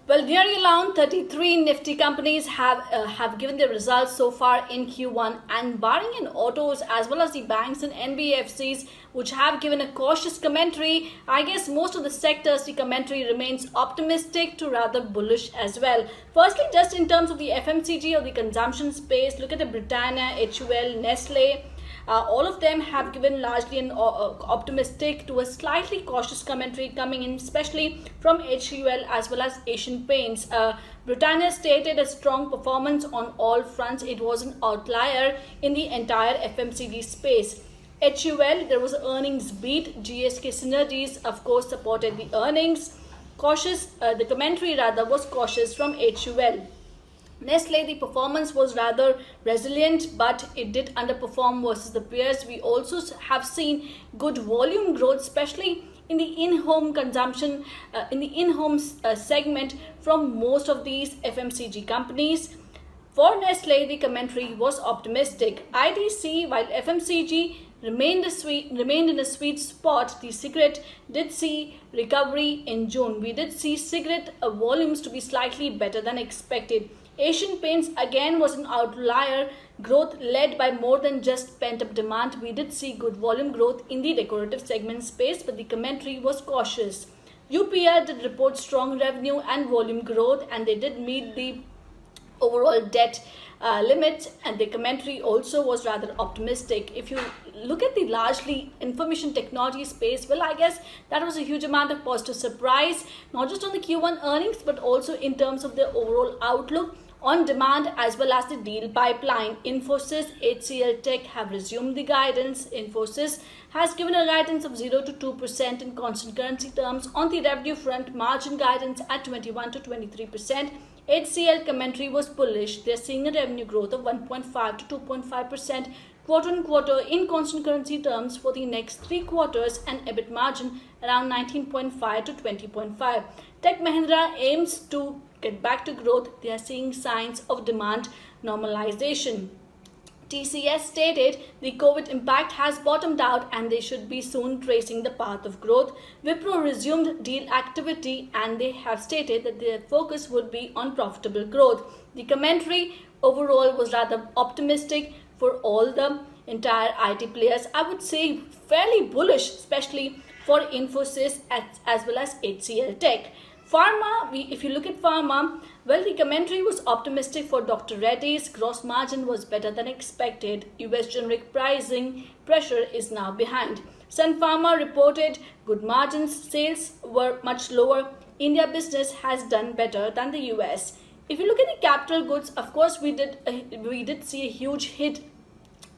Well, nearly around 33 Nifty companies have given their results so far in Q1, and barring in autos as well as the banks and NBFCs, which have given a cautious commentary, I guess most of the sectors the commentary remains optimistic to rather bullish as well. Firstly, just in terms of the FMCG or the consumption space, look at the Britannia, HUL, Nestle. All of them have given largely an optimistic to a slightly cautious commentary coming in, especially from HUL as well as Asian Paints. Britannia stated a strong performance on all fronts. It was an outlier in the entire FMCG space. HUL, there was an earnings beat. GSK synergies, of course, supported the earnings. The commentary rather was cautious from HUL. Nestle, the performance was rather resilient, but it did underperform versus the peers. We also have seen good volume growth, especially in the in-home consumption, in the in-home segment from most of these FMCG companies. For Nestle, the commentary was optimistic. ITC, while FMCG remained in a sweet spot, the cigarette did see recovery in June. We did see cigarette volumes to be slightly better than expected. Asian Paints again was an outlier, growth led by more than just pent-up demand. We did see good volume growth in the decorative segment space, but the commentary was cautious. UPL did report strong revenue and volume growth, and they did meet the overall debt limits, and the commentary also was rather optimistic. If you look at the largely information technology space, well, I guess that was a huge amount of positive surprise, not just on the Q1 earnings, but also in terms of the overall outlook on demand as well as the deal pipeline. Infosys, HCL Tech have resumed the guidance. Infosys has given a guidance of 0 to 2% in constant currency terms. On the revenue front, margin guidance at 21 to 23%. HCL commentary was bullish. They're seeing a revenue growth of 1.5 to 2.5% quarter on quarter in constant currency terms for the next 3 quarters, and EBIT margin around 19.5 to 20.5. Tech Mahindra aims to get back to growth. They are seeing signs of demand normalization. TCS stated the COVID impact has bottomed out and they should be soon tracing the path of growth. Wipro resumed deal activity and they have stated that their focus would be on profitable growth. The commentary overall was rather optimistic for all the entire IT players. I would say fairly bullish, especially for Infosys as well as HCL Tech. Pharma, if you look at pharma, well, the commentary was optimistic for Dr. Reddy's. Gross margin was better than expected. US generic pricing pressure is now behind. Sun Pharma reported good margins. Sales were much lower. India business has done better than the US. If you look at the capital goods, of course, we did see a huge hit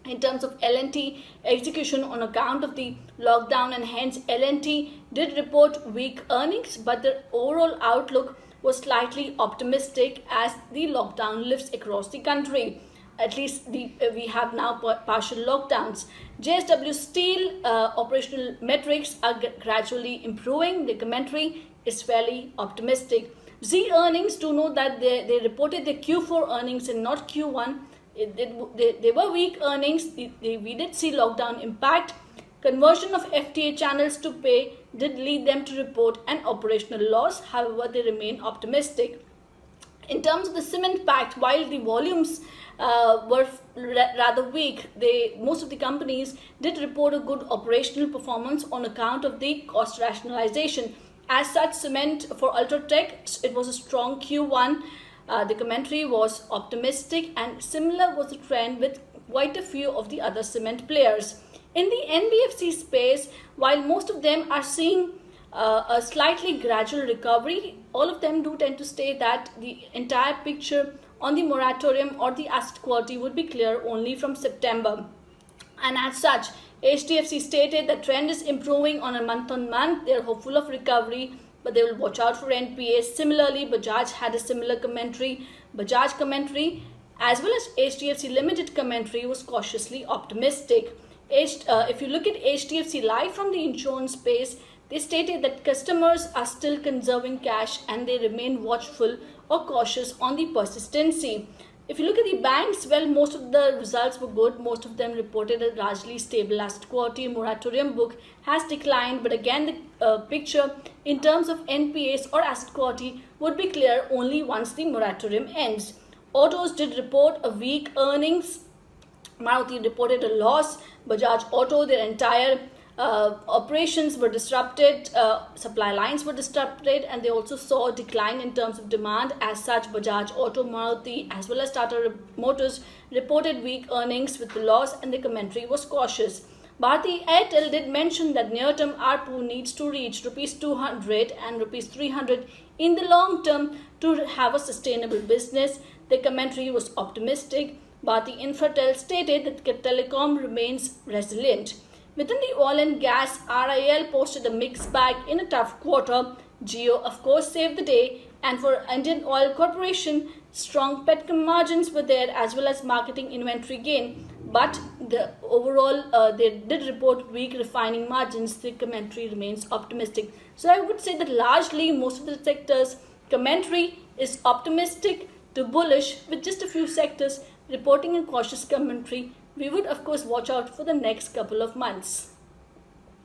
in terms of L&T execution on account of the lockdown, and hence L&T did report weak earnings, but the overall outlook was slightly optimistic as the lockdown lifts across the country. At least we have now partial lockdowns. JSW Steel operational metrics are gradually improving. The commentary is fairly optimistic. Z earnings, do note that they reported the Q4 earnings and not Q1. They were weak earnings. We did see lockdown impact. Conversion of FTA channels to pay did lead them to report an operational loss. However, they remain optimistic. In terms of the cement pact, while the volumes were rather weak, most of the companies did report a good operational performance on account of the cost rationalization. As such, cement for Ultratech, it was a strong Q1. The commentary was optimistic, and similar was the trend with quite a few of the other cement players. In the NBFC space, while most of them are seeing a slightly gradual recovery, all of them do tend to state that the entire picture on the moratorium or the asset quality would be clear only from September. And as such, HDFC stated the trend is improving on a month-on-month. They are hopeful of recovery, but they will watch out for NPAs. Similarly, Bajaj had a similar commentary. Bajaj commentary as well as HDFC Limited commentary was cautiously optimistic. If you look at HDFC Life from the insurance space, they stated that customers are still conserving cash and they remain watchful or cautious on the persistency. If you look at the banks, well, most of the results were good. Most of them reported a largely stable asset quality. Moratorium book has declined, but again, the picture in terms of NPAs or asset quality would be clear only once the moratorium ends. Autos did report a weak earnings. Maruti reported a loss. Bajaj Auto, their entire operations were disrupted, supply lines were disrupted, and they also saw a decline in terms of demand. As such, Bajaj Auto, Maruti, as well as Tata Motors reported weak earnings with the loss, and the commentary was cautious. Bharti Airtel did mention that near-term ARPU needs to reach rupees 200 and rupees 300 in the long term to have a sustainable business. The commentary was optimistic. Bharti Infratel stated that telecom remains resilient. Within the oil and gas, RIL posted a mixed bag in a tough quarter. Jio, of course, saved the day, and for Indian Oil Corporation, strong petchem margins were there as well as marketing inventory gain. But the overall, they did report weak refining margins. The commentary remains optimistic. So I would say that largely most of the sectors' commentary is optimistic to bullish, with just a few sectors reporting a cautious commentary. We would, of course, watch out for the next couple of months.